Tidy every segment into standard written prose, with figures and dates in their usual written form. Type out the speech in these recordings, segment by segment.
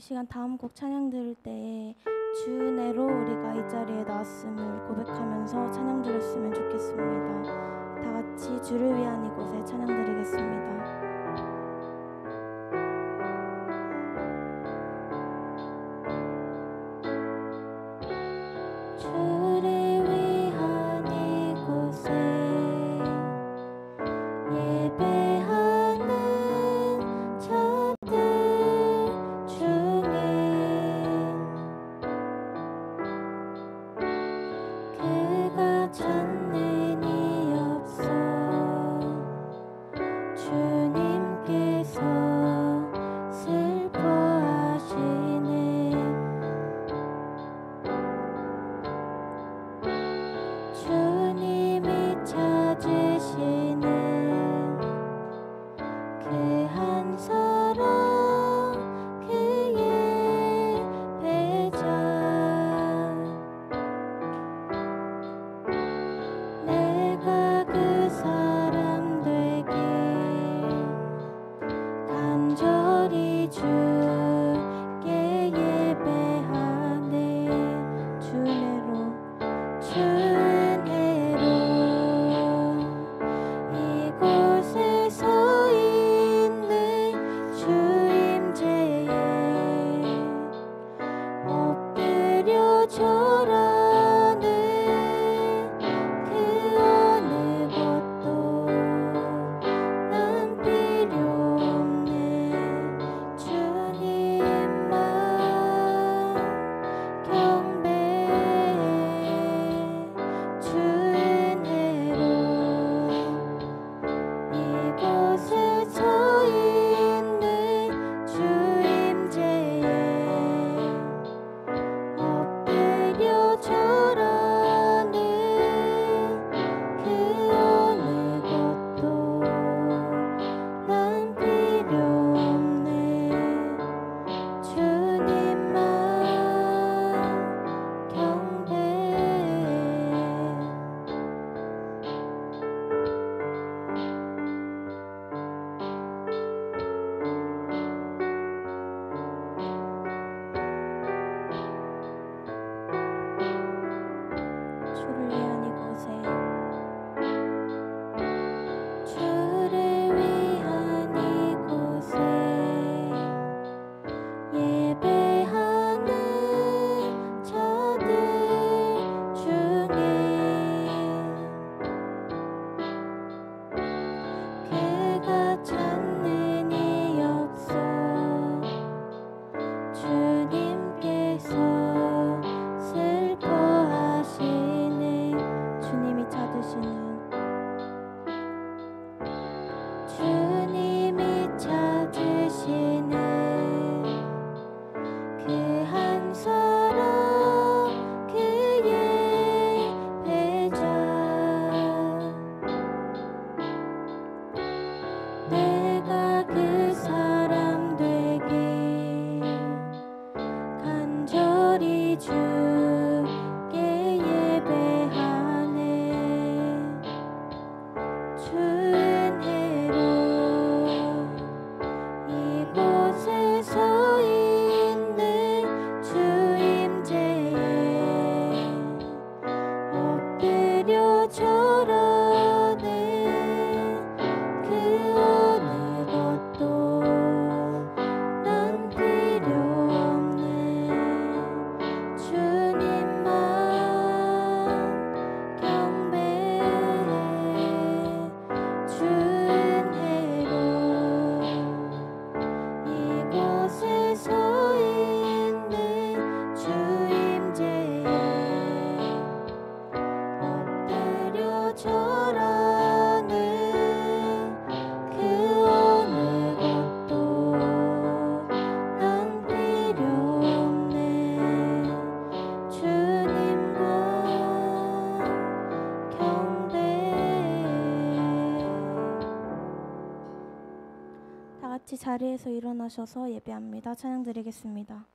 시간 다음 곡 찬양 들을 때에 주 은혜로 우리가 이 자리에 나왔음을 고백하면서 찬양 드렸으면 좋겠습니다. 다 같이 주를 위한 이곳에 찬양 드리겠습니다. 같이 자리에서 일어나셔서 예배합니다. 찬양 드리겠습니다.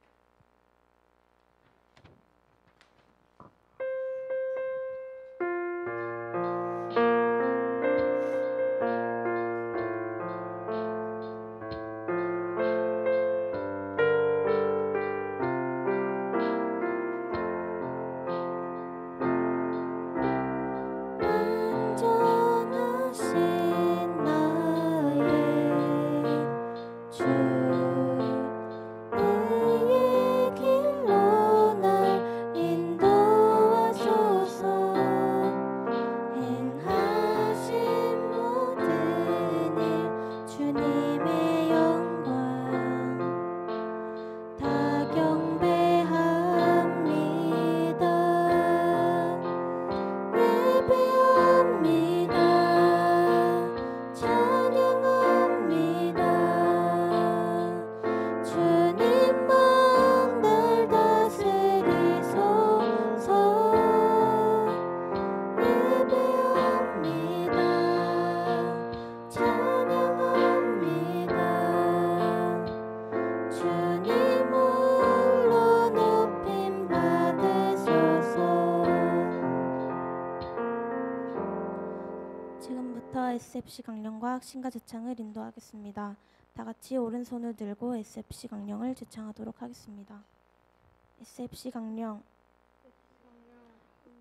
지금부터 SFC 강령과 신가 제창을 인도하겠습니다. 다 같이 오른손을 들고 SFC 강령을 제창하도록 하겠습니다. SFC 강령.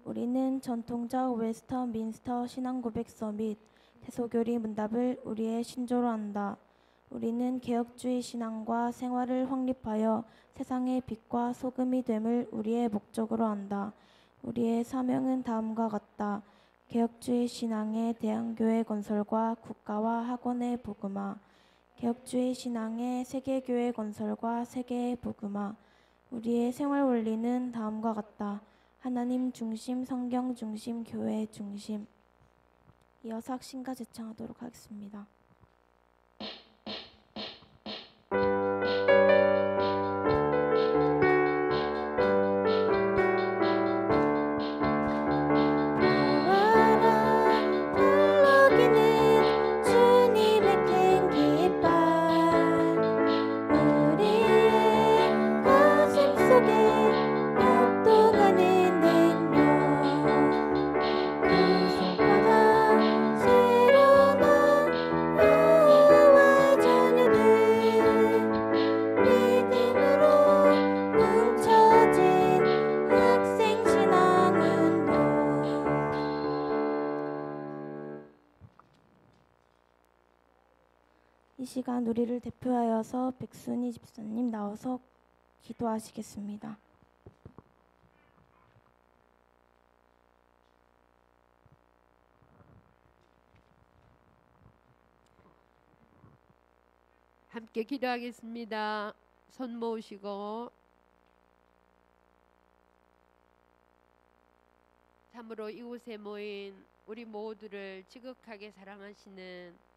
우리는 전통적 웨스터민스터 신앙고백서 및 태소교리 문답을 우리의 신조로 한다. 우리는 개혁주의 신앙과 생활을 확립하여 세상의 빛과 소금이 됨을 우리의 목적으로 한다. 우리의 사명은 다음과 같다. 개혁주의 신앙의 대한교회 건설과 국가와 학원의 복음화. 개혁주의 신앙의 세계교회 건설과 세계의 복음화. 우리의 생활 원리는 다음과 같다. 하나님 중심, 성경 중심, 교회 중심. 이어서 학신가 제창하도록 하겠습니다. 이 시간 우리를 대표하여서 백순희 집사님 나와서 기도하시겠습니다. 함께 기도하겠습니다. 손 모으시고. 참으로 이곳에 모인 우리 모두를 지극하게 사랑하시는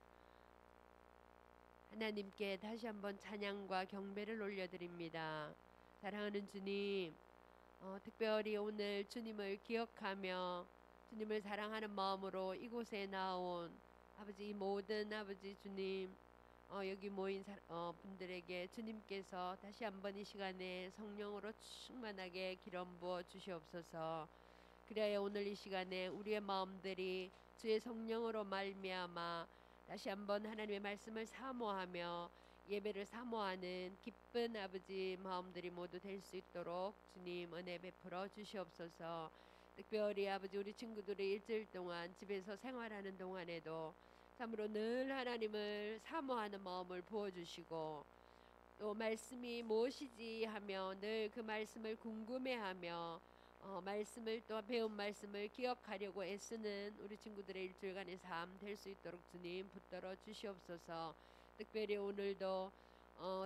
하나님께 다시 한번 찬양과 경배를 올려드립니다. 사랑하는 주님, 특별히 오늘 주님을 기억하며 주님을 사랑하는 마음으로 이곳에 나온 아버지, 이 모든 아버지 주님, 여기 모인 분들에게 주님께서 다시 한번 이 시간에 성령으로 충만하게 기름 부어 주시옵소서. 그래야 오늘 이 시간에 우리의 마음들이 주의 성령으로 말미암아 다시 한번 하나님의 말씀을 사모하며 예배를 사모하는 기쁜 아버지 마음들이 모두 될 수 있도록 주님 은혜 베풀어 주시옵소서. 특별히 아버지 우리 친구들이 일주일 동안 집에서 생활하는 동안에도 참으로 늘 하나님을 사모하는 마음을 부어주시고 또 말씀이 무엇이지 하며 늘 그 말씀을 궁금해하며 말씀을 또 배운 말씀을 기억하려고 애쓰는 우리 친구들의 일주일간의 삶 될 수 있도록 주님 붙들어 주시옵소서. 특별히 오늘도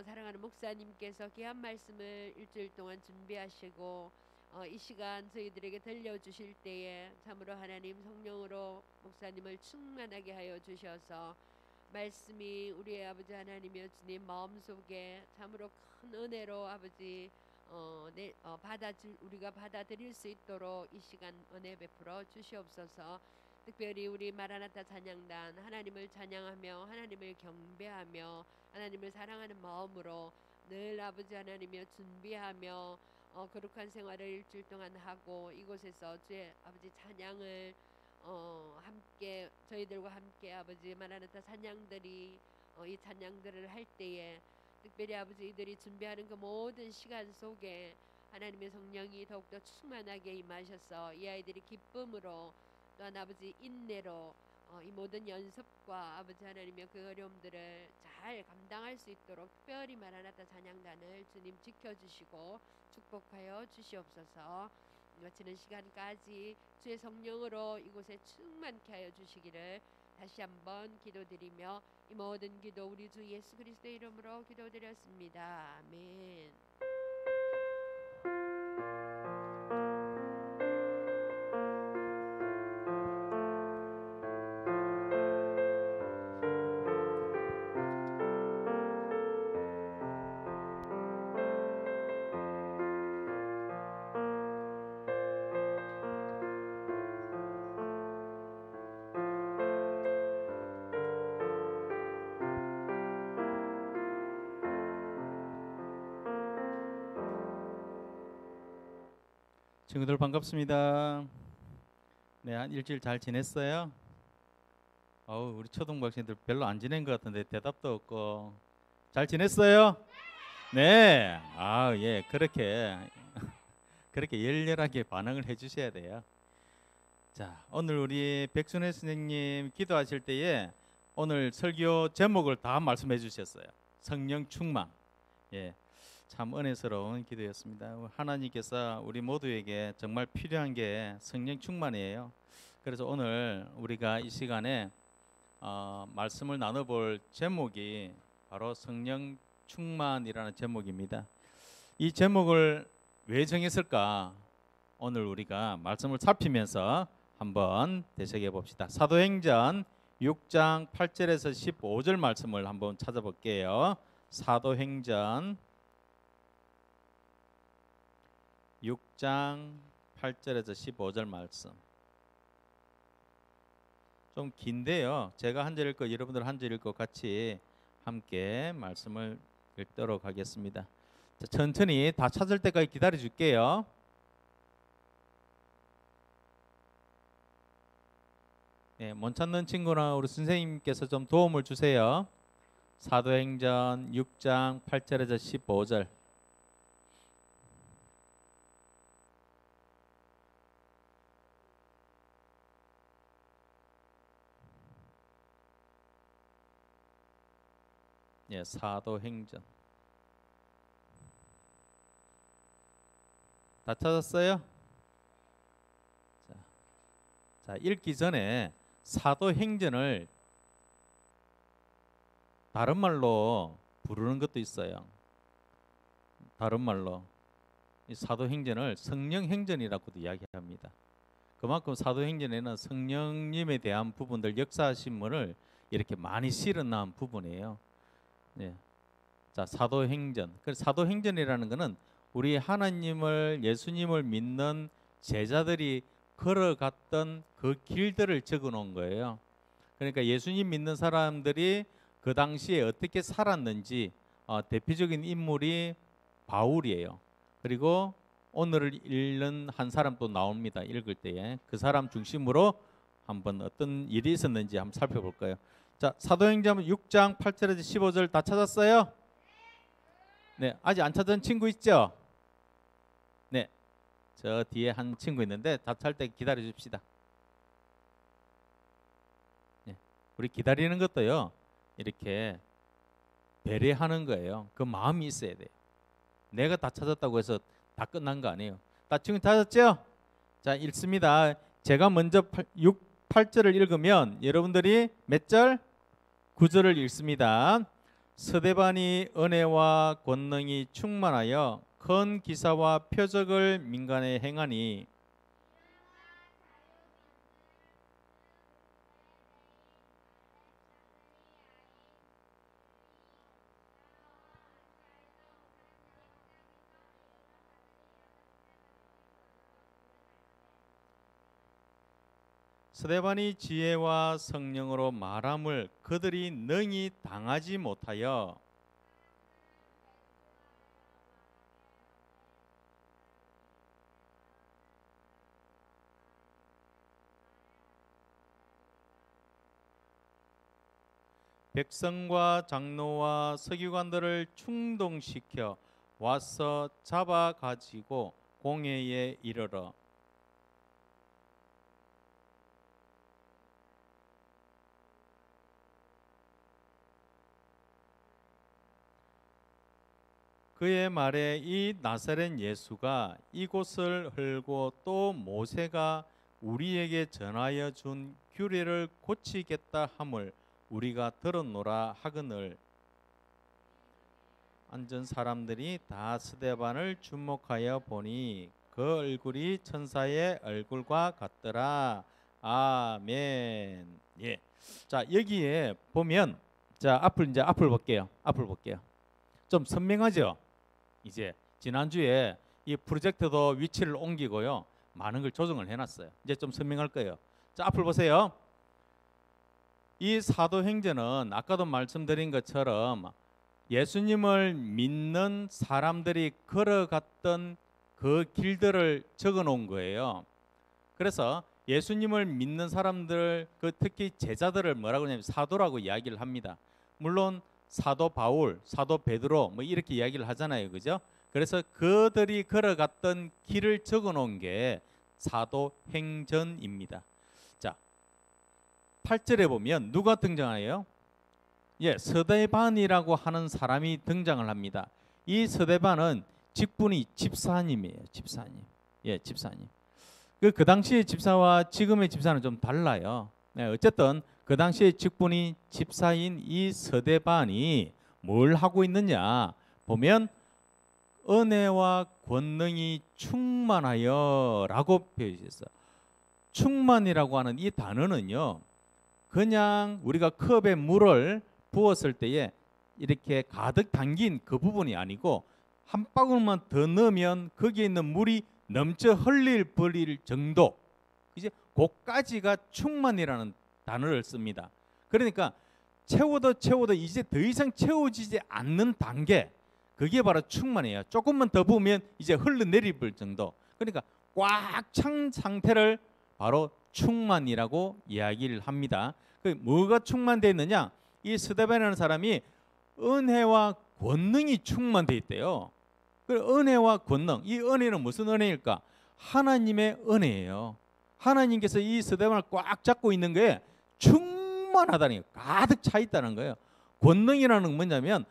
사랑하는 목사님께서 귀한 말씀을 일주일 동안 준비하시고 이 시간 저희들에게 들려주실 때에 참으로 하나님 성령으로 목사님을 충만하게 하여 주셔서 말씀이 우리의 아버지 하나님이여 주님 마음속에 참으로 큰 은혜로 아버지 우리가 받아들일 수 있도록 이 시간 은혜 베풀어 주시옵소서. 특별히 우리 마라나타 찬양단 하나님을 찬양하며 하나님을 경배하며 하나님을 사랑하는 마음으로 늘 아버지 하나님이여 준비하며 거룩한 생활을 일주일 동안 하고 이곳에서 주의 아버지 찬양을 함께 저희들과 함께 아버지 마라나타 찬양들이 이 찬양들을 할 때에 특별히 아버지 이들이 준비하는 그 모든 시간 속에 하나님의 성령이 더욱더 충만하게 임하셔서 이 아이들이 기쁨으로 또한 아버지 인내로 이 모든 연습과 아버지 하나님의 그 어려움들을 잘 감당할 수 있도록 특별히 마라나타 찬양단을 주님 지켜주시고 축복하여 주시옵소서. 마치는 시간까지 주의 성령으로 이곳에 충만케 하여 주시기를 다시 한번 기도드리며 이 모든 기도 우리 주 예수 그리스도의 이름으로 기도드렸습니다. 아멘. 친구들 반갑습니다. 네, 한 일주일 잘 지냈어요? 우리 초등학생들 별로 안 지낸 것 같은데 대답도 없고. 잘 지냈어요? 네. 예. 그렇게 열렬하게 반응을 해주셔야 돼요. 자, 오늘 우리 백순혜 선생님 기도하실 때에 오늘 설교 제목을 다 말씀해 주셨어요. 성령 충만. 예. 참 은혜스러운 기도였습니다. 하나님께서 우리 모두에게 정말 필요한 게 성령 충만이에요. 그래서 오늘 우리가 이 시간에 말씀을 나눠볼 제목이 바로 성령 충만이라는 제목입니다. 이 제목을 왜 정했을까? 오늘 우리가 말씀을 살피면서 한번 되새겨 봅시다. 사도행전 6장 8절에서 15절 말씀을 한번 찾아볼게요. 사도행전 6장 8절에서 15절 말씀. 좀 긴데요. 제가 한 절 읽고 여러분들 한 절 읽고 같이 함께 말씀을 읽도록 하겠습니다. 자, 천천히 다 찾을 때까지 기다려 줄게요. 네, 못 찾는 친구나 우리 선생님께서 좀 도움을 주세요. 사도행전 6장 8절에서 15절. 예, 사도행전. 다 찾았어요? 자, 읽기 전에 사도행전을 다른 말로 부르는 것도 있어요. 다른 말로 이 사도행전을 성령행전이라고도 이야기합니다. 그만큼 사도행전에는 성령님에 대한 부분들, 역사신문을 이렇게 많이 실어놓은 부분이에요. 네. 자, 사도행전. 그 사도행전이라는 것은 우리 하나님을, 예수님을 믿는 제자들이 걸어갔던 그 길들을 적어 놓은 거예요. 그러니까 예수님 믿는 사람들이 그 당시에 어떻게 살았는지 대표적인 인물이 바울이에요. 그리고 오늘을 읽는 한 사람 또 나옵니다. 읽을 때에 그 사람 중심으로 한번 어떤 일이 있었는지 한번 살펴볼까요? 자, 사도행전 6장 8절에서 15절 다 찾았어요? 네, 아직 안 찾은 친구 있죠? 네, 저 뒤에 한 친구 있는데 다 찾을 때 기다려 줍시다. 네, 우리 기다리는 것도요, 이렇게 배려하는 거예요. 그 마음이 있어야 돼요. 내가 다 찾았다고 해서 다 끝난 거 아니에요. 다 지금 찾았죠? 자, 읽습니다. 제가 먼저 8절을 읽으면 여러분들이 몇 절? 9절을 읽습니다. 스데반이 은혜와 권능이 충만하여 큰 기사와 표적을 민간에 행하니 스데반이 지혜와 성령으로 말함을 그들이 능히 당하지 못하여 백성과 장로와 서기관들을 충동시켜 와서 잡아가지고 공회에 이르러 그의 말에 이 나사렛 예수가 이곳을 헐고 또 모세가 우리에게 전하여 준 규례를 고치겠다 함을 우리가 들었노라 하거늘 앉은 사람들이 다 스데반을 주목하여 보니 그 얼굴이 천사의 얼굴과 같더라. 아멘. 예. 자, 여기에 보면 자, 앞을 볼게요. 앞을 볼게요. 좀 선명하죠? 이제 지난주에 이 프로젝터도 위치를 옮기고요. 많은 걸 조정을 해놨어요. 이제 좀 선명할 거예요. 자, 앞을 보세요. 이 사도행전은 아까도 말씀드린 것처럼 예수님을 믿는 사람들이 걸어갔던 그 길들을 적어 놓은 거예요. 그래서 예수님을 믿는 사람들, 그 특히 제자들을 뭐라고 하냐면 사도라고 이야기를 합니다. 물론 사도 바울, 사도 베드로 뭐 이렇게 이야기를 하잖아요, 그죠? 그래서 그들이 걸어갔던 길을 적어놓은 게 사도행전입니다. 자, 8절에 보면 누가 등장해요? 예, 서대반이라고 하는 사람이 등장을 합니다. 이 서대반은 직분이 집사님이에요. 집사님. 예, 집사님. 그 당시의 집사와 지금의 집사는 좀 달라요. 네, 어쨌든 그 당시의 직분이 집사인 이 서대반이 뭘 하고 있느냐 보면 은혜와 권능이 충만하여라고 표현했어요. 충만이라고 하는 이 단어는요, 그냥 우리가 컵에 물을 부었을 때에 이렇게 가득 담긴 그 부분이 아니고 한 방울만 더 넣으면 거기에 있는 물이 넘쳐 흘릴 버릴 정도, 이제 그까지가 충만이라는 단어를 씁니다. 그러니까 채워도 이제 더 이상 채워지지 않는 단계, 그게 바로 충만이에요. 조금만 더 부으면 이제 흘러내릴 정도. 그러니까 꽉 찬 상태를 바로 충만이라고 이야기를 합니다. 그 뭐가 충만되어 있느냐? 이 스데반이라는 사람이 은혜와 권능이 충만되어 있대요. 그 은혜와 권능, 이 은혜는 무슨 은혜일까? 하나님의 은혜예요. 하나님께서 이 스데반을 꽉 잡고 있는 게 충만하다는 거예요. 가득 차 있다는 거예요. 권능이라는 건 뭐냐면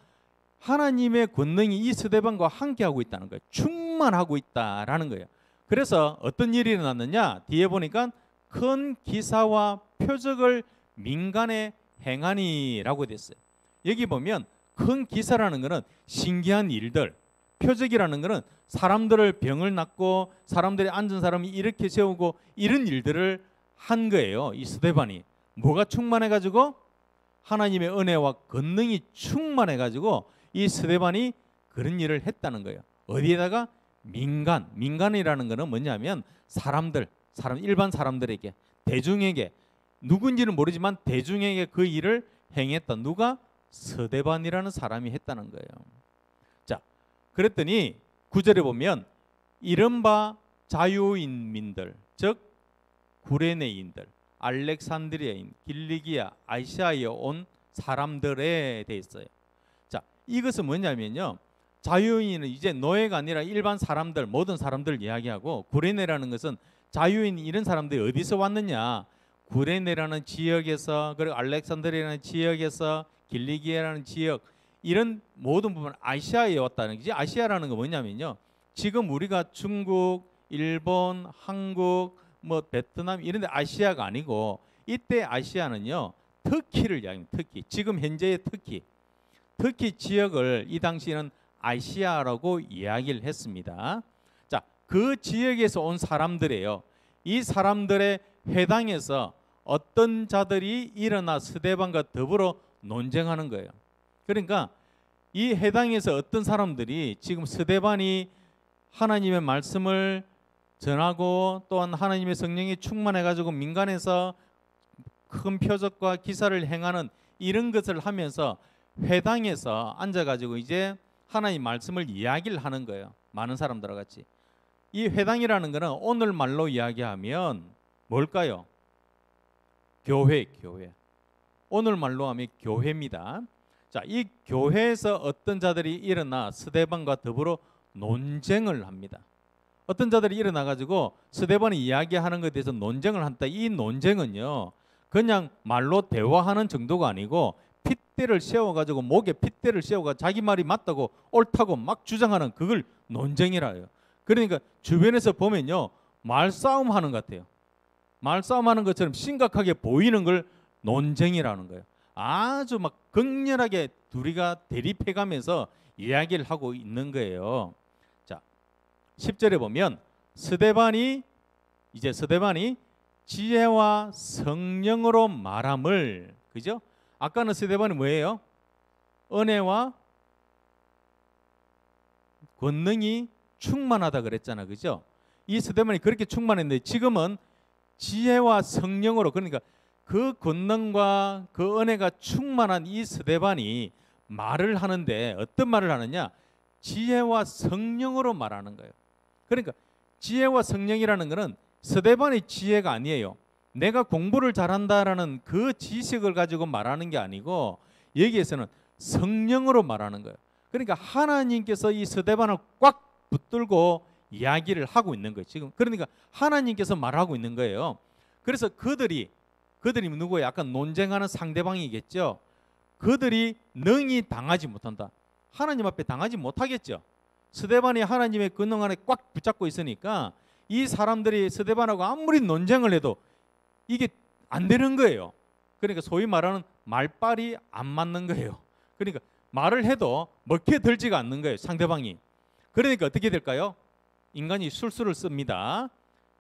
하나님의 권능이 이 스데반과 함께하고 있다는 거예요. 충만하고 있다라는 거예요. 그래서 어떤 일이 일어났느냐? 뒤에 보니까 큰 기사와 표적을 민간에 행하니라고 됐어요. 여기 보면 큰 기사라는 것은 신기한 일들, 표적이라는 것은 사람들을 병을 낫고 사람들이 앉은 사람이 이렇게 세우고 이런 일들을 한 거예요. 이 스데반이 뭐가 충만해가지고 하나님의 은혜와 권능이 충만해가지고 이 스데반이 그런 일을 했다는 거예요. 어디에다가? 민간이라는 것은 뭐냐면 사람 일반 사람들에게, 대중에게, 누군지는 모르지만 대중에게 그 일을 행했다. 누가? 스데반이라는 사람이 했다는 거예요. 자, 그랬더니 9절에 보면 이른바 자유인민들, 즉 구레네인들, 알렉산드리아인, 길리기아, 아시아에 온 사람들에 대해 있어요. 자, 이것은 뭐냐면요, 자유인은 이제 노예가 아니라 일반 사람들, 모든 사람들 이야기하고, 구레네라는 것은 자유인 이런 사람들이 어디서 왔느냐? 구레네라는 지역에서, 그리고 알렉산드리아라는 지역에서, 길리기아라는 지역, 이런 모든 부분 아시아에 왔다는 거지. 아시아라는 건 뭐냐면요, 지금 우리가 중국, 일본, 한국, 뭐 베트남 이런 데 아시아가 아니고, 이때 아시아는요 터키를 이야기합니다. 터키, 지금 현재의 터키 지역을 이 당시에는 아시아라고 이야기를 했습니다. 자, 그 지역에서 온 사람들이에요. 이 사람들의 회당에서 어떤 자들이 일어나 스데반과 더불어 논쟁하는 거예요. 그러니까 이 회당에서 어떤 사람들이 지금 스데반이 하나님의 말씀을 전하고 또한 하나님의 성령이 충만해가지고 민간에서 큰 표적과 기사를 행하는 이런 것을 하면서 회당에서 앉아가지고 이제 하나님 말씀을 이야기를 하는 거예요. 많은 사람들과 같이. 이 회당이라는 것은 오늘 말로 이야기하면 뭘까요? 교회. 오늘 말로 하면 교회입니다. 자, 이 교회에서 어떤 자들이 일어나 스데반과 더불어 논쟁을 합니다. 어떤 자들이 일어나 가지고 스데반이 이야기하는 것에 대해서 논쟁을 한다. 이 논쟁은요, 그냥 말로 대화하는 정도가 아니고 핏대를 세워가지고, 목에 핏대를 세워가 자기 말이 맞다고 옳다고 막 주장하는, 그걸 논쟁이라 해요. 그러니까 주변에서 보면요, 말싸움 하는 것 같아요. 말싸움 하는 것처럼 심각하게 보이는 걸 논쟁이라는 거예요. 아주 막 극렬하게 둘이가 대립해가면서 이야기를 하고 있는 거예요. 자, 10절에 보면 스데반이 지혜와 성령으로 말함을, 그죠? 아까는 스데반이 뭐예요? 은혜와 권능이 충만하다 그랬잖아, 그죠? 이 스데반이 그렇게 충만했는데 지금은 지혜와 성령으로, 그러니까 그 권능과 그 은혜가 충만한 이 스데반이 말을 하는데 어떤 말을 하느냐? 지혜와 성령으로 말하는 거예요. 그러니까 지혜와 성령이라는 것은 스데반의 지혜가 아니에요. 내가 공부를 잘한다라는 그 지식을 가지고 말하는 게 아니고 여기에서는 성령으로 말하는 거예요. 그러니까 하나님께서 이 스데반을 꽉 붙들고 이야기를 하고 있는 거예요. 지금 그러니까 하나님께서 말하고 있는 거예요. 그래서 그들이 누구예요? 약간 논쟁하는 상대방이겠죠. 그들이 능히 당하지 못한다. 하나님 앞에 당하지 못하겠죠. 스데반이 하나님의 권능 안에 꽉 붙잡고 있으니까 이 사람들이 스데반하고 아무리 논쟁을 해도 이게 안 되는 거예요. 그러니까 소위 말하는 말빨이 안 맞는 거예요. 그러니까 말을 해도 먹혀 들지가 않는 거예요, 상대방이. 그러니까 어떻게 될까요? 인간이 술수를 씁니다.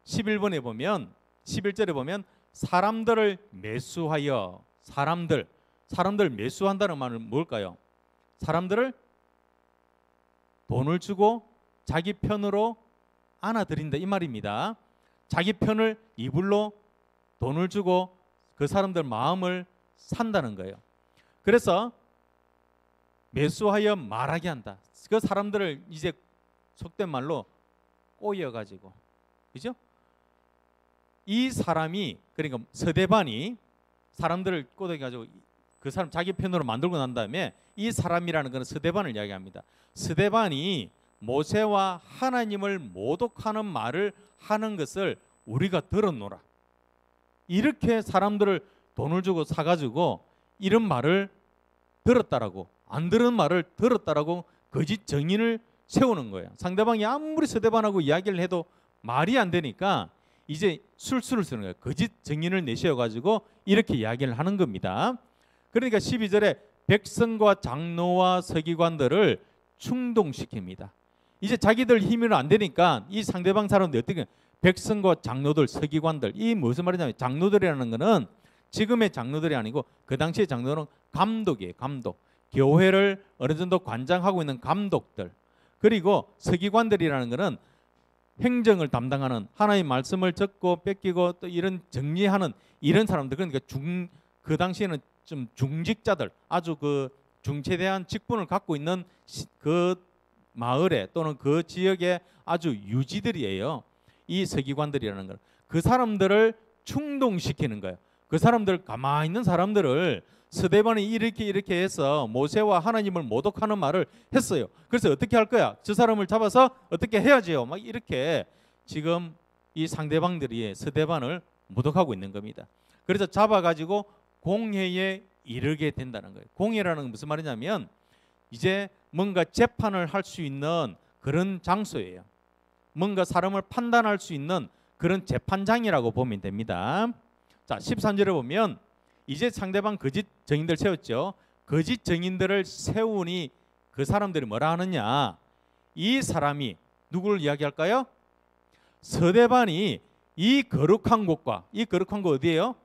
11번에 보면 11절에 보면 사람들을 매수하여 사람들 매수한다는 말은 뭘까요? 사람들을 돈을 주고 자기 편으로 안아들인다 이 말입니다. 자기 편을 이불로 돈을 주고 그 사람들 마음을 산다는 거예요. 그래서 매수하여 말하게 한다. 그 사람들을 이제 속된 말로 꼬여가지고, 그죠? 이 사람이 그러니까 스데반이 사람들을 꼬여가지고 그 사람 자기 편으로 만들고 난 다음에 이 사람이라는 것은 스데반을 이야기합니다. 스데반이 모세와 하나님을 모독하는 말을 하는 것을 우리가 들었노라. 이렇게 사람들을 돈을 주고 사가지고 이런 말을 들었다라고, 안 들은 말을 들었다라고 거짓 증인을 세우는 거예요. 상대방이 아무리 스데반하고 이야기를 해도 말이 안 되니까 이제 술수를 쓰는 거예요. 거짓 증인을 내세워가지고 이렇게 이야기를 하는 겁니다. 그러니까 12절에 백성과 장로와 서기관들을 충동시킵니다. 이제 자기들 힘으로 안 되니까 이 상대방 사람들 어떻게 백성과 장로들, 서기관들, 이 무슨 말이냐면 장로들이라는 것은 지금의 장로들이 아니고 그 당시의 장로는 감독이에요. 감독. 교회를 어느 정도 관장하고 있는 감독들. 그리고 서기관들이라는 것은 행정을 담당하는, 하나님의 말씀을 적고 뺏기고 또 이런 정리하는 이런 사람들. 그러니까 그 당시에는 좀 중직자들, 아주 그 중체대한 직분을 갖고 있는 그 마을에 또는 그 지역의 아주 유지들이에요. 이 서기관들이라는 걸. 그 사람들을 충동시키는 거예요. 그 사람들, 가만히 있는 사람들을 스데반이 이렇게 해서 모세와 하나님을 모독하는 말을 했어요. 그래서 어떻게 할 거야? 저 사람을 잡아서 어떻게 해야지요? 막 이렇게 지금 이 상대방들이 스데반을 모독하고 있는 겁니다. 그래서 잡아가지고 공회에 이르게 된다는 거예요. 공회라는 건 무슨 말이냐면 이제 뭔가 재판을 할 수 있는 그런 장소예요. 뭔가 사람을 판단할 수 있는 그런 재판장이라고 보면 됩니다. 자, 13절에 보면 이제 상대방 거짓 증인들 세웠죠. 거짓 증인들을 세우니 그 사람들이 뭐라 하느냐? 이 사람이 누구를 이야기할까요? 스데반이 이 거룩한 곳과, 이 거룩한 곳 어디예요?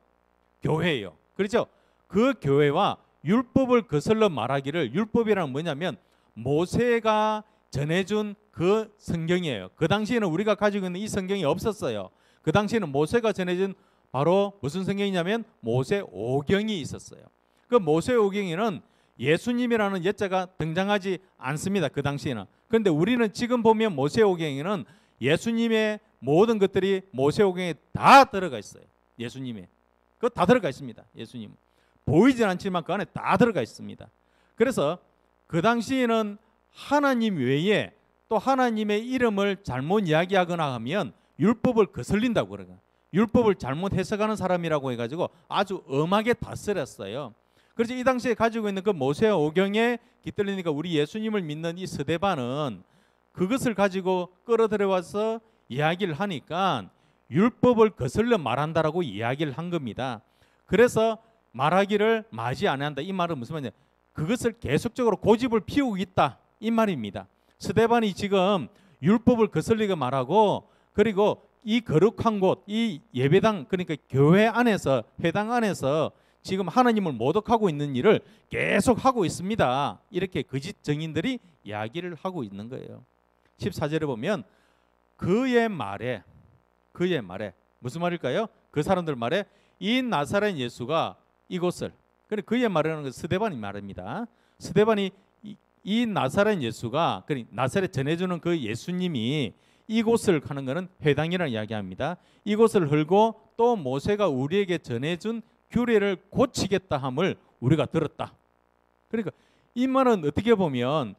교회예요. 그렇죠? 그 교회와 율법을 거슬러 말하기를, 율법이란 뭐냐면 모세가 전해준 그 성경이에요. 그 당시에는 우리가 가지고 있는 이 성경이 없었어요. 그 당시에는 모세가 전해준 바로 무슨 성경이냐면 모세오경이 있었어요. 그 모세오경에는 예수님이라는 예자가 등장하지 않습니다. 그 당시에는. 그런데 우리는 지금 보면 모세오경에는 예수님의 모든 것들이 모세오경에 다 들어가 있어요. 예수님의. 그거 다 들어가 있습니다. 예수님. 보이진 않지만 그 안에 다 들어가 있습니다. 그래서 그 당시에는 하나님 외에 또 하나님의 이름을 잘못 이야기하거나 하면 율법을 거슬린다고 그래요. 율법을 잘못 해석하는 사람이라고 해가지고 아주 엄하게 다스렸어요. 그래서 이 당시에 가지고 있는 그 모세오경에 깃들리니까 우리 예수님을 믿는 이 스데반은 그것을 가지고 끌어들여와서 이야기를 하니까 율법을 거슬러 말한다라고 이야기를 한 겁니다. 그래서 말하기를 마지 아니한다. 이 말은 무슨 말이냐? 그것을 계속적으로 고집을 피우고 있다. 이 말입니다. 스데반이 지금 율법을 거슬리게 말하고, 그리고 이 거룩한 곳, 이 예배당, 그러니까 교회 안에서, 회당 안에서 지금 하나님을 모독하고 있는 일을 계속 하고 있습니다. 이렇게 거짓 증인들이 이야기를 하고 있는 거예요. 14절에 보면 그의 말에 무슨 말일까요? 그 사람들 말에 이 나사렛 예수가 이곳을, 그래 그의 말이라는 건 스데반이 말입니다. 스데반이 이 나사렛 예수가, 그러니까 나사렛 전해주는 그 예수님이 이곳을 하는 것은 회당이라는 이야기합니다. 이곳을 헐고 또 모세가 우리에게 전해준 규례를 고치겠다 함을 우리가 들었다. 그러니까 이 말은 어떻게 보면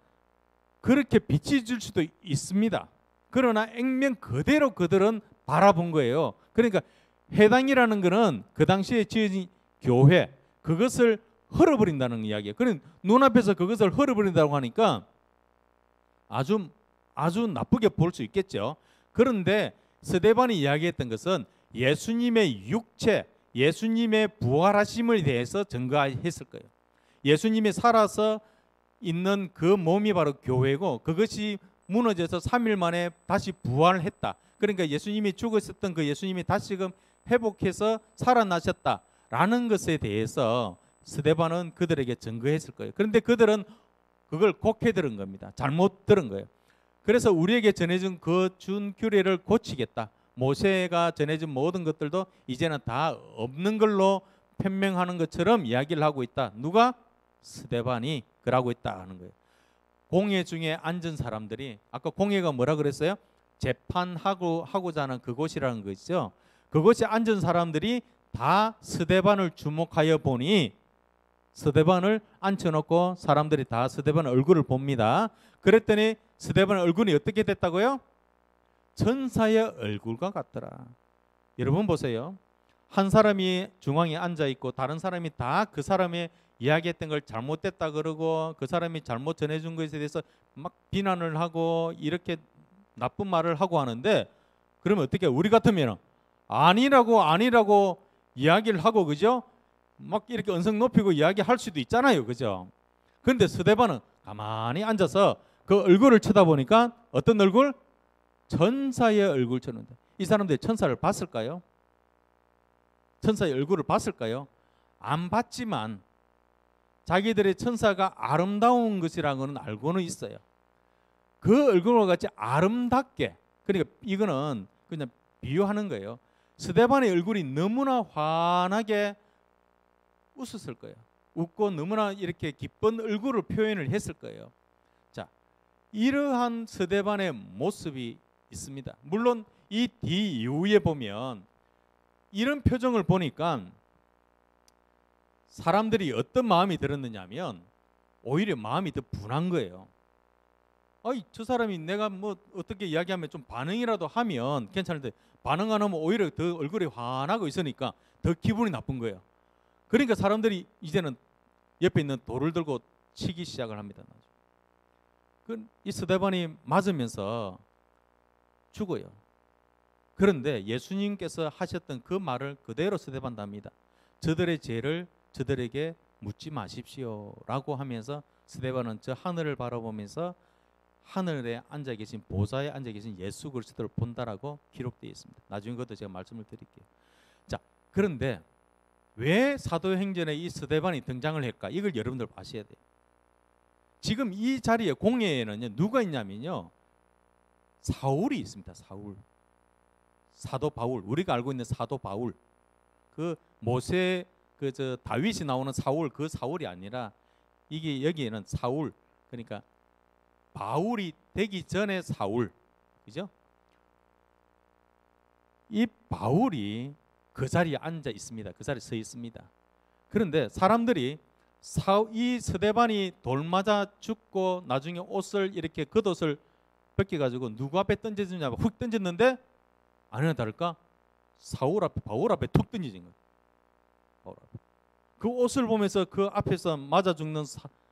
그렇게 비춰질 수도 있습니다. 그러나 액면 그대로 그들은 바라본 거예요. 그러니까 회당이라는 것은 그 당시에 지어진 교회, 그것을 헐어버린다는 이야기예요. 그러니까 눈앞에서 그것을 헐어버린다고 하니까 아주 나쁘게 볼 수 있겠죠. 그런데 스데반이 이야기했던 것은 예수님의 육체, 예수님의 부활하심을 대해서 증거했을 거예요. 예수님이 살아서 있는 그 몸이 바로 교회고, 그것이 무너져서 3일 만에 다시 부활했다. 그러니까 예수님이 죽었었던 그 예수님이 다시금 회복해서 살아나셨다라는 것에 대해서 스데반은 그들에게 증거했을 거예요. 그런데 그들은 그걸 곡해 들은 겁니다. 잘못 들은 거예요. 그래서 우리에게 전해준 그 준 규례를 고치겠다. 모세가 전해준 모든 것들도 이제는 다 없는 걸로 변명하는 것처럼 이야기를 하고 있다. 누가? 스데반이 그러고 있다 하는 거예요. 공회 중에 앉은 사람들이, 아까 공회가 뭐라 그랬어요? 재판하고자 하는 그곳이라는 거죠. 그곳에 앉은 사람들이 다 스데반을 주목하여 보니, 스데반을 앉혀놓고 사람들이 다 스데반 얼굴을 봅니다. 그랬더니 스데반 얼굴이 어떻게 됐다고요? 천사의 얼굴과 같더라. 여러분 보세요. 한 사람이 중앙에 앉아 있고 다른 사람이 다 그 사람의 이야기했던 걸 잘못됐다 그러고 그 사람이 잘못 전해준 것에 대해서 막 비난을 하고 이렇게 나쁜 말을 하고 하는데, 그러면 어떻게, 우리 같으면 아니라고 이야기를 하고, 그죠? 막 이렇게 언성 높이고 이야기할 수도 있잖아요, 그죠? 그런데 스데반은 가만히 앉아서 그 얼굴을 쳐다보니까 어떤 얼굴? 천사의 얼굴처럼. 이 사람들이 천사를 봤을까요? 천사의 얼굴을 봤을까요? 안 봤지만 자기들의 천사가 아름다운 것이라는 건 알고는 있어요. 그 얼굴과 같이 아름답게, 그러니까 이거는 그냥 비유하는 거예요. 스데반의 얼굴이 너무나 환하게 웃었을 거예요. 웃고 너무나 이렇게 기쁜 얼굴을 표현을 했을 거예요. 자, 이러한 스데반의 모습이 있습니다. 물론 이 뒤 이후에 보면 이런 표정을 보니까 사람들이 어떤 마음이 들었느냐 하면 오히려 마음이 더 분한 거예요. 아이, 저 사람이 내가 뭐 어떻게 이야기하면 좀 반응이라도 하면 괜찮은데 반응 안 하면 오히려 더 얼굴이 환하고 있으니까 더 기분이 나쁜 거예요. 그러니까 사람들이 이제는 옆에 있는 돌을 들고 치기 시작을 합니다. 이 스데반이 맞으면서 죽어요. 그런데 예수님께서 하셨던 그 말을 그대로 스데반도 합니다. 저들의 죄를 저들에게 묻지 마십시오 라고 하면서 스데반은 저 하늘을 바라보면서 하늘에 앉아 계신, 보좌에 앉아 계신 예수 그리스도를 본다라고 기록되어 있습니다. 나중에 그것도 제가 말씀을 드릴게요. 자, 그런데 왜 사도행전에 이 스데반이 등장을 할까? 이걸 여러분들 아셔야 돼요. 지금 이 자리에 공회에는 누가 있냐면요, 사울이 있습니다. 사도 바울, 우리가 알고 있는 사도 바울, 그 모세 저 다윗이 나오는 사울, 그 사울이 아니라 이게 여기에는 사울, 그러니까 바울이 되기 전에 사울, 그죠? 이 바울이 그 자리에 앉아 있습니다. 그 자리에 서 있습니다. 그런데 사람들이 이 스데반이 돌 맞아 죽고 나중에 옷을 이렇게 겉옷을 벗겨가지고 누구 앞에 던져주냐, 훅 던졌는데 아니나 다를까 사울 앞에, 바울 앞에 툭 던지진 거예요. 바울 앞에. 그 옷을 보면서 그 앞에서 맞아 죽는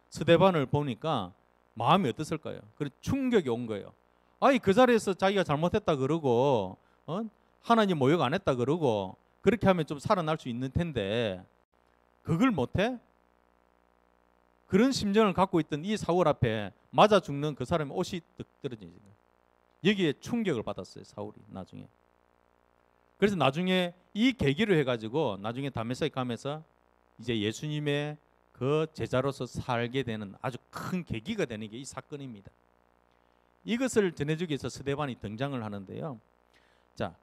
스데반을 보니까 마음이 어땠을까요? 그런 충격이 온 거예요. 아니, 그 자리에서 자기가 잘못했다 그러고 하나님 모욕 안 했다 그러고 그렇게 하면 좀 살아날 수 있는 텐데 그걸 못해? 그런 심정을 갖고 있던 이 사울 앞에 맞아 죽는 그 사람의 옷이 뚝 떨어지는 거예요. 여기에 충격을 받았어요, 사울이 나중에. 그래서 나중에 이 계기로 해가지고 나중에 다메섹 가면서 이제 예수님의 그 제자로서 살게 되는 아주 큰 계기가 되는 게 이 사건입니다. 이것을 전해주기 위해서 스데반이 등장을 하는데요. 자,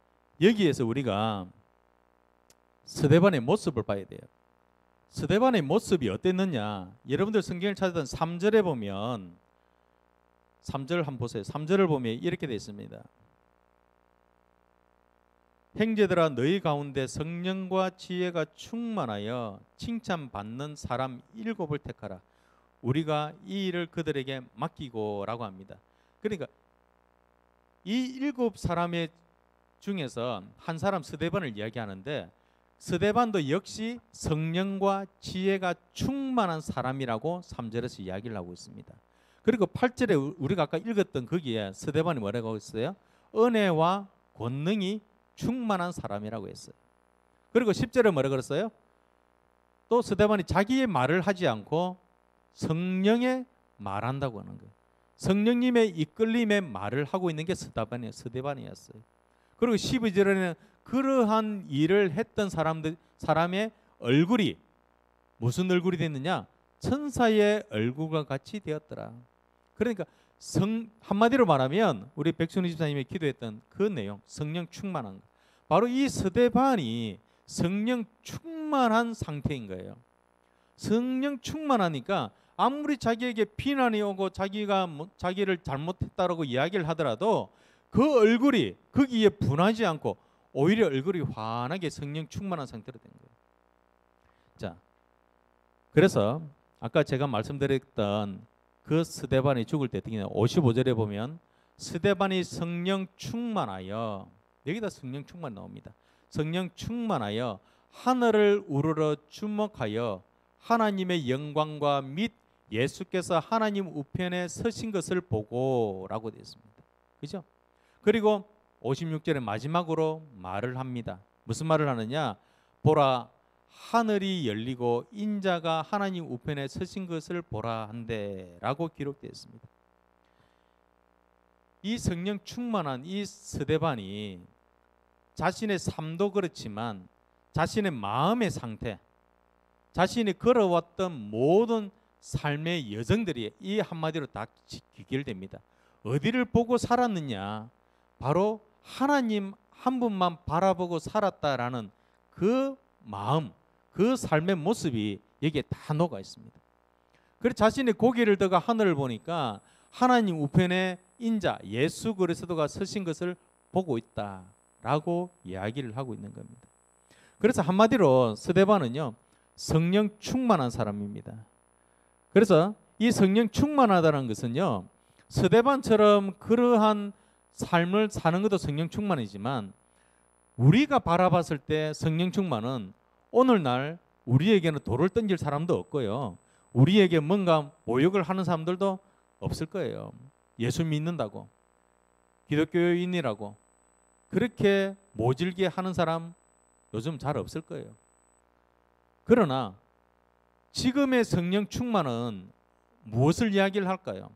여기에서 우리가 스데반의 모습을 봐야 돼요. 스데반의 모습이 어땠느냐? 여러분들 성경을 찾았던 3절에 보면 3절 한번 보세요. 3절을 보면 이렇게 되어 있습니다. 형제들아 너희 가운데 성령과 지혜가 충만하여 칭찬받는 사람 7을 택하라. 우리가 이 일을 그들에게 맡기고라고 합니다. 그러니까 이 7사람의 중에서 한 사람 스데반을 이야기하는데 스데반도 역시 성령과 지혜가 충만한 사람이라고 3절에서 이야기를 하고 있습니다. 그리고 8절에 우리가 아까 읽었던 거기에 스데반이 뭐라고 했어요? 은혜와 권능이 충만한 사람이라고 했어요. 그리고 10절에 뭐라고 그랬어요? 또 스데반이 자기의 말을 하지 않고 성령의 말한다고 하는 거예요. 성령님의 이끌림의 말을 하고 있는 게 스데반이었어요. 그리고 12절에는 그러한 일을 했던 사람의 얼굴이 무슨 얼굴이 됐느냐? 천사의 얼굴과 같이 되었더라. 그러니까 한마디로 말하면 우리 백순희 집사님이 기도했던 그 내용, 성령 충만한 거. 바로 이 스데반이 성령 충만한 상태인 거예요. 성령 충만하니까 아무리 자기에게 비난이 오고 자기가 자기를 잘못했다라고 이야기를 하더라도 그 얼굴이 거기에 분하지 않고 오히려 얼굴이 환하게 성령 충만한 상태로 된 거예요. 자, 그래서 아까 제가 말씀드렸던 그 스데반이 죽을 때 특히 55절에 보면 스데반이 성령 충만하여, 여기다 성령 충만 나옵니다. 성령 충만하여 하늘을 우러러 주목하여 하나님의 영광과 및 예수께서 하나님 우편에 서신 것을 보고라고 되어 있습니다. 그죠? 그리고 56절에 마지막으로 말을 합니다. 무슨 말을 하느냐? 보라, 하늘이 열리고 인자가 하나님 우편에 서신 것을 보라 한데라고 기록되어 있습니다. 이 성령 충만한 이 스데반이 자신의 삶도 그렇지만 자신의 마음의 상태, 자신이 걸어왔던 모든 삶의 여정들이 이 한마디로 다 귀결됩니다. 어디를 보고 살았느냐? 바로 하나님 한 분만 바라보고 살았다라는 그 마음, 그 삶의 모습이 여기에 다 녹아 있습니다. 그래서 자신의 고개를 들어 하늘을 보니까 하나님 우편에 인자 예수 그리스도가 서신 것을 보고 있다라고 이야기를 하고 있는 겁니다. 그래서 한마디로 스데반은요, 성령 충만한 사람입니다. 그래서 이 성령 충만하다는 것은요, 스데반처럼 그러한 삶을 사는 것도 성령 충만이지만 우리가 바라봤을 때 성령 충만은 오늘날 우리에게는 돌을 던질 사람도 없고요, 우리에게 뭔가 모욕을 하는 사람들도 없을 거예요. 예수 믿는다고, 기독교인이라고 그렇게 모질게 하는 사람 요즘 잘 없을 거예요. 그러나 지금의 성령 충만은 무엇을 이야기를 할까요?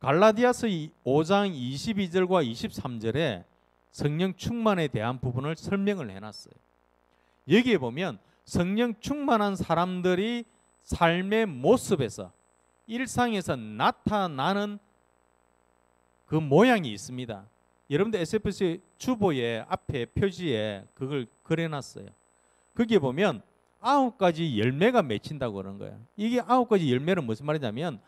갈라디아서 5장 22절과 23절에 성령 충만에 대한 부분을 설명을 해놨어요. 여기에 보면 성령 충만한 사람들이 삶의 모습에서 일상에서 나타나는 그 모양이 있습니다. 여러분들 SFC 주보의 앞에 표지에 그걸 그려놨어요. 거기에 보면 9가지 열매가 맺힌다고 그러는 거예요. 이게 9가지 열매는 무슨 말이냐면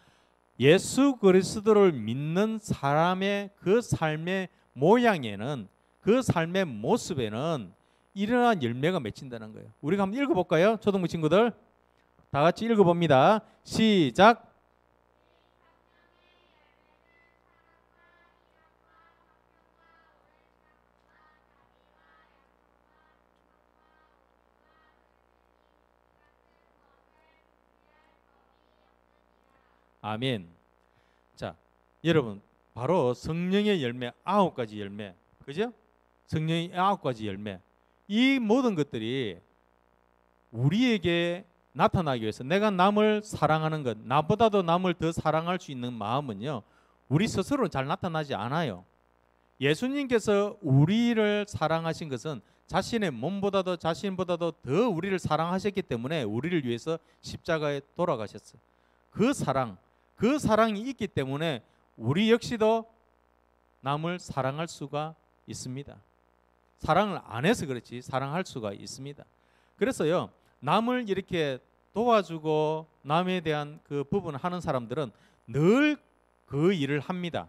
예수 그리스도를 믿는 사람의 그 삶의 모양에는, 그 삶의 모습에는 이러한 열매가 맺힌다는 거예요. 우리가 한번 읽어볼까요? 초등부 친구들 다 같이 읽어봅니다. 시작. 아멘. 자, 여러분 바로 성령의 열매 9가지 열매, 그죠? 성령의 9가지 열매, 이 모든 것들이 우리에게 나타나기 위해서 내가 남을 사랑하는 것, 나보다도 남을 더 사랑할 수 있는 마음은요, 우리 스스로 잘 나타나지 않아요. 예수님께서 우리를 사랑하신 것은 자신의 몸보다도 자신보다도 더 우리를 사랑하셨기 때문에 우리를 위해서 십자가에 돌아가셨어요. 그 사랑이 있기 때문에 우리 역시도 남을 사랑할 수가 있습니다. 사랑을 안 해서 그렇지 사랑할 수가 있습니다. 그래서요, 남을 이렇게 도와주고 남에 대한 그 부분을 하는 사람들은 늘 그 일을 합니다.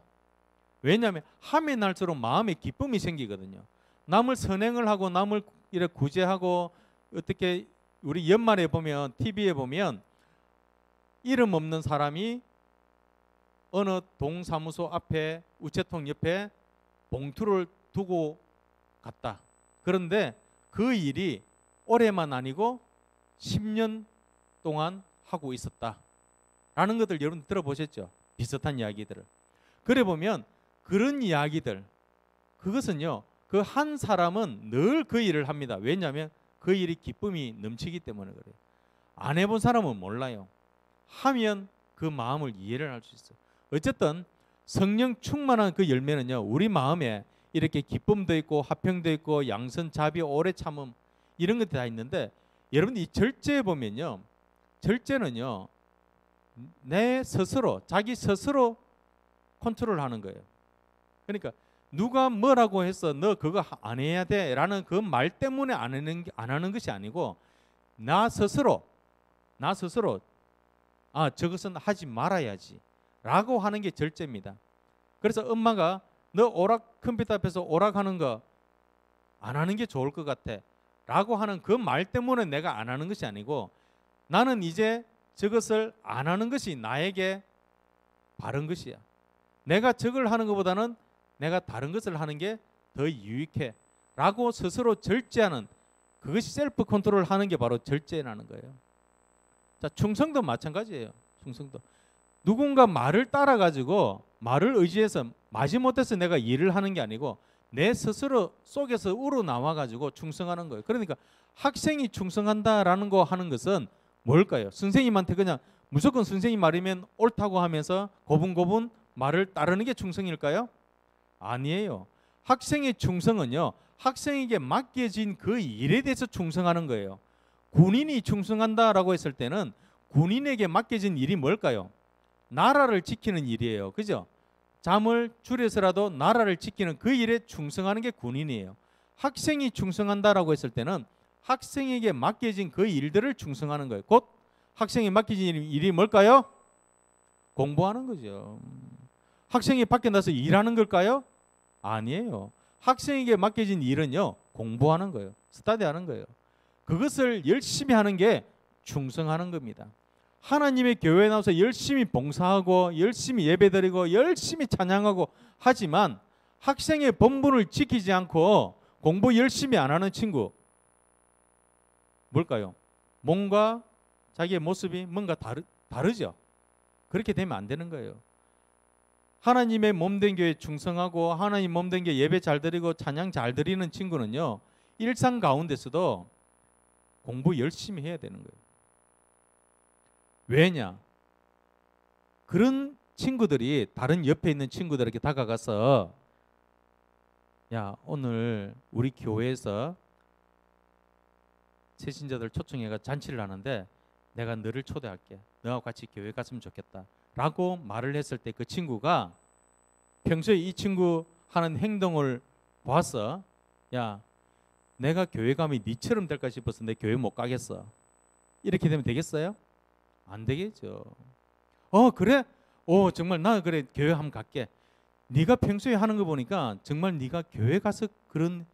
왜냐하면 함에 날수록 마음에 기쁨이 생기거든요. 남을 선행을 하고 남을 이렇게 구제하고 어떻게 우리 연말에 보면 TV에 보면 이름 없는 사람이 어느 동사무소 앞에 우체통 옆에 봉투를 두고 갔다. 그런데 그 일이 올해만 아니고 10년 동안 하고 있었다. 라는 것들 여러분 들어보셨죠? 비슷한 이야기들을. 그래 보면 그런 이야기들, 그것은요, 그 한 사람은 늘 그 일을 합니다. 왜냐하면 그 일이 기쁨이 넘치기 때문에 그래요. 안 해본 사람은 몰라요. 하면 그 마음을 이해를 할 수 있어요. 어쨌든 성령 충만한 그 열매는요, 우리 마음에 이렇게 기쁨도 있고 화평도 있고 양선, 자비, 오래 참음 이런 것들이 다 있는데, 여러분 이 절제에 보면요, 절제는요 내 스스로, 자기 스스로 컨트롤하는 거예요. 그러니까 누가 뭐라고 해서 너 그거 안 해야 돼 라는 그 말 때문에 안 하는 것이 아니고 나 스스로 아 저것은 하지 말아야지 라고 하는 게 절제입니다. 그래서 엄마가 너 오락 컴퓨터 앞에서 오락하는 거 안 하는 게 좋을 것 같아 라고 하는 그 말 때문에 내가 안 하는 것이 아니고 나는 이제 저것을 안 하는 것이 나에게 바른 것이야. 내가 저걸 하는 것보다는 내가 다른 것을 하는 게 더 유익해 라고 스스로 절제하는, 그것이 셀프 컨트롤 하는 게 바로 절제라는 거예요. 자, 충성도 마찬가지예요. 충성도. 누군가 말을 따라 가지고 말을 의지해서 마지못해서 내가 일을 하는 게 아니고 내 스스로 속에서 우러나와 가지고 충성하는 거예요. 그러니까 학생이 충성한다라는 거 하는 것은 뭘까요? 선생님한테 그냥 무조건 선생님 말이면 옳다고 하면서 고분고분 말을 따르는 게 충성일까요? 아니에요. 학생의 충성은요, 학생에게 맡겨진 그 일에 대해서 충성하는 거예요. 군인이 충성한다라고 했을 때는 군인에게 맡겨진 일이 뭘까요? 나라를 지키는 일이에요. 그죠? 잠을 줄여서라도 나라를 지키는 그 일에 충성하는 게 군인이에요. 학생이 충성한다라고 했을 때는 학생에게 맡겨진 그 일들을 충성하는 거예요. 곧 학생이 맡겨진 일이 뭘까요? 공부하는 거죠. 학생이 밖에 나서 일하는 걸까요? 아니에요. 학생에게 맡겨진 일은요, 공부하는 거예요. 스터디하는 거예요. 그것을 열심히 하는 게 충성하는 겁니다. 하나님의 교회에 나와서 열심히 봉사하고 열심히 예배드리고 열심히 찬양하고 하지만 학생의 본분을 지키지 않고 공부 열심히 안 하는 친구 뭘까요? 뭔가 자기의 모습이 뭔가 다르죠. 그렇게 되면 안 되는 거예요. 하나님의 몸된 교회에 충성하고 하나님 몸된 교회 예배 잘 드리고 찬양 잘 드리는 친구는요, 일상 가운데서도 공부 열심히 해야 되는 거예요. 왜냐? 그런 친구들이 다른 옆에 있는 친구들에게 다가가서 야, 오늘 우리 교회에서 새신자들 초청해가 잔치를 하는데 내가 너를 초대할게. 너와 같이 교회 갔으면 좋겠다 라고 말을 했을 때 그 친구가 평소에 이 친구 하는 행동을 봐서 야, 내가 교회 가면 니처럼 될까 싶어서 내 교회 못 가겠어. 이렇게 되면 되겠어요? 안 되겠죠. 그래? 정말 나 그래 교회 한번 갈게. 네가 평소에 하는 거 보니까 정말 네가 교회 가서 그런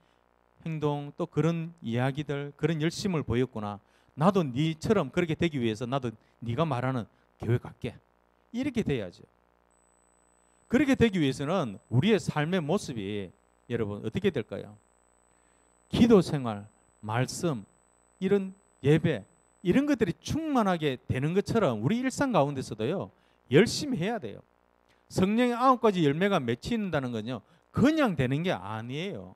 행동 또 그런 이야기들 그런 열심을 보였구나. 나도 네처럼 그렇게 되기 위해서 나도 네가 말하는 교회 갈게. 이렇게 돼야죠. 그렇게 되기 위해서는 우리의 삶의 모습이 여러분 어떻게 될까요? 기도 생활, 말씀, 이런 예배 이런 것들이 충만하게 되는 것처럼 우리 일상 가운데서도요 열심히 해야 돼요. 성령의 9가지 열매가 맺힌다는 건요 그냥 되는 게 아니에요.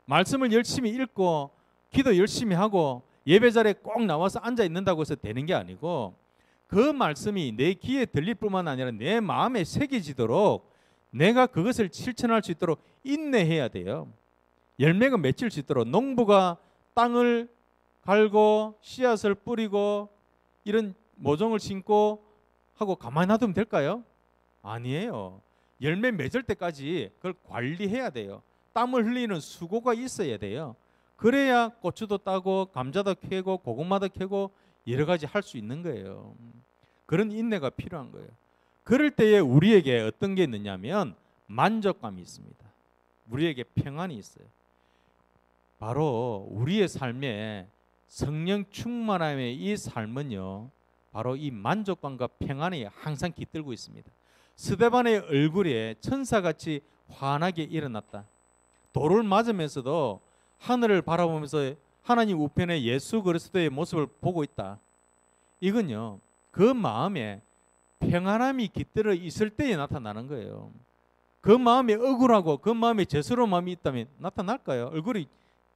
말씀을 열심히 읽고 기도 열심히 하고 예배 자리에 꼭 나와서 앉아 있는다고 해서 되는 게 아니고 그 말씀이 내 귀에 들릴 뿐만 아니라 내 마음에 새겨지도록 내가 그것을 실천할 수 있도록 인내해야 돼요. 열매가 맺힐 수 있도록 농부가 땅을 갈고 씨앗을 뿌리고 이런 모종을 심고 하고 가만히 놔두면 될까요? 아니에요. 열매 맺을 때까지 그걸 관리해야 돼요. 땀을 흘리는 수고가 있어야 돼요. 그래야 고추도 따고 감자도 캐고 고구마도 캐고 여러 가지 할 수 있는 거예요. 그런 인내가 필요한 거예요. 그럴 때에 우리에게 어떤 게 있느냐면 만족감이 있습니다. 우리에게 평안이 있어요. 바로 우리의 삶에 성령 충만함의 이 삶은요, 바로 이 만족감과 평안이 항상 깃들고 있습니다. 스데반의 얼굴에 천사같이 환하게 일어났다. 돌을 맞으면서도 하늘을 바라보면서 하나님 우편에 예수 그리스도의 모습을 보고 있다. 이건요, 그 마음에 평안함이 깃들어 있을 때에 나타나는 거예요. 그 마음에 억울하고 그 마음에 죄스러운 마음이 있다면 나타날까요? 얼굴이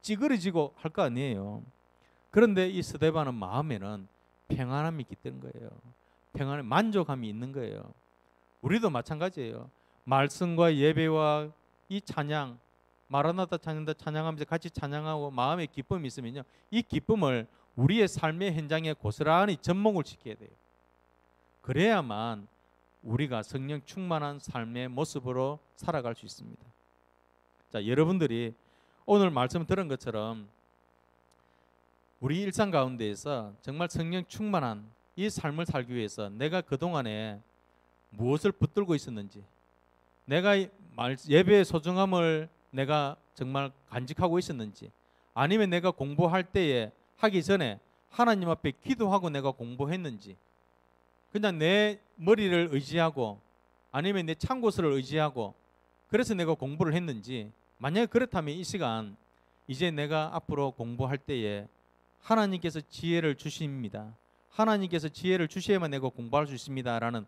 찌그러지고 할 거 아니에요. 그런데 이 스데반은 마음에는 평안함이 깃든 거예요. 평안함, 만족함이 있는 거예요. 우리도 마찬가지예요. 말씀과 예배와 이 찬양, 마라나다 찬양다 찬양하면서 같이 찬양하고 마음에 기쁨이 있으면요, 이 기쁨을 우리의 삶의 현장에 고스란히 접목을 시켜야 돼요. 그래야만 우리가 성령 충만한 삶의 모습으로 살아갈 수 있습니다. 자, 여러분들이 오늘 말씀 들은 것처럼 우리 일상 가운데에서 정말 성령 충만한 이 삶을 살기 위해서 내가 그동안에 무엇을 붙들고 있었는지, 내가 예배의 소중함을 내가 정말 간직하고 있었는지, 아니면 내가 공부할 때에 하기 전에 하나님 앞에 기도하고 내가 공부했는지, 그냥 내 머리를 의지하고 아니면 내 참고서를 의지하고 그래서 내가 공부를 했는지, 만약에 그렇다면 이 시간 이제 내가 앞으로 공부할 때에 하나님께서 지혜를 주십니다. 하나님께서 지혜를 주셔야만 내가 공부할 수 있습니다. 라는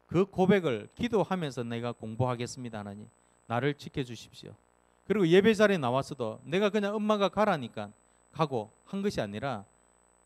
그 고백을 기도하면서 내가 공부하겠습니다. 하나님, 나를 지켜주십시오. 그리고 예배 자리에 나왔어도 내가 그냥 엄마가 가라니까 가고 한 것이 아니라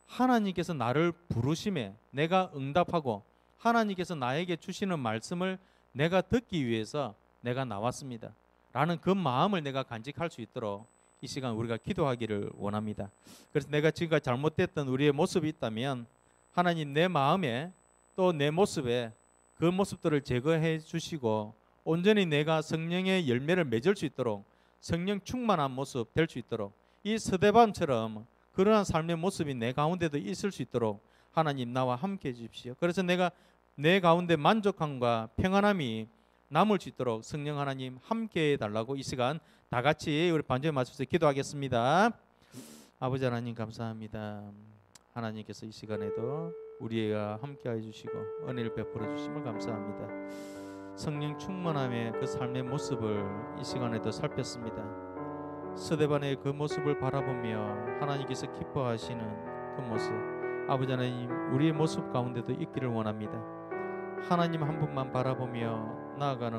하나님께서 나를 부르심에 내가 응답하고 하나님께서 나에게 주시는 말씀을 내가 듣기 위해서 내가 나왔습니다. 라는 그 마음을 내가 간직할 수 있도록 이 시간 우리가 기도하기를 원합니다. 그래서 내가 지금까지 잘못됐던 우리의 모습이 있다면 하나님, 내 마음에 또 내 모습에 그 모습들을 제거해 주시고 온전히 내가 성령의 열매를 맺을 수 있도록, 성령 충만한 모습 될 수 있도록, 이 스데반처럼 그러한 삶의 모습이 내 가운데도 있을 수 있도록 하나님 나와 함께 해 주십시오. 그래서 내가 내 가운데 만족함과 평안함이 남을 수 있도록 성령 하나님 함께 해달라고 이 시간 다 같이 우리 반주에 맞춰서 기도하겠습니다. 아버지 하나님 감사합니다. 하나님께서 이 시간에도 우리가 함께 해주시고 은혜를 베풀어 주심을 감사합니다. 성령 충만함의 그 삶의 모습을 이 시간에도 살폈습니다. 스데반의 그 모습을 바라보며 하나님께서 기뻐하시는 그 모습, 아버지 하나님 우리의 모습 가운데도 있기를 원합니다. 하나님 한 분만 바라보며 나아가는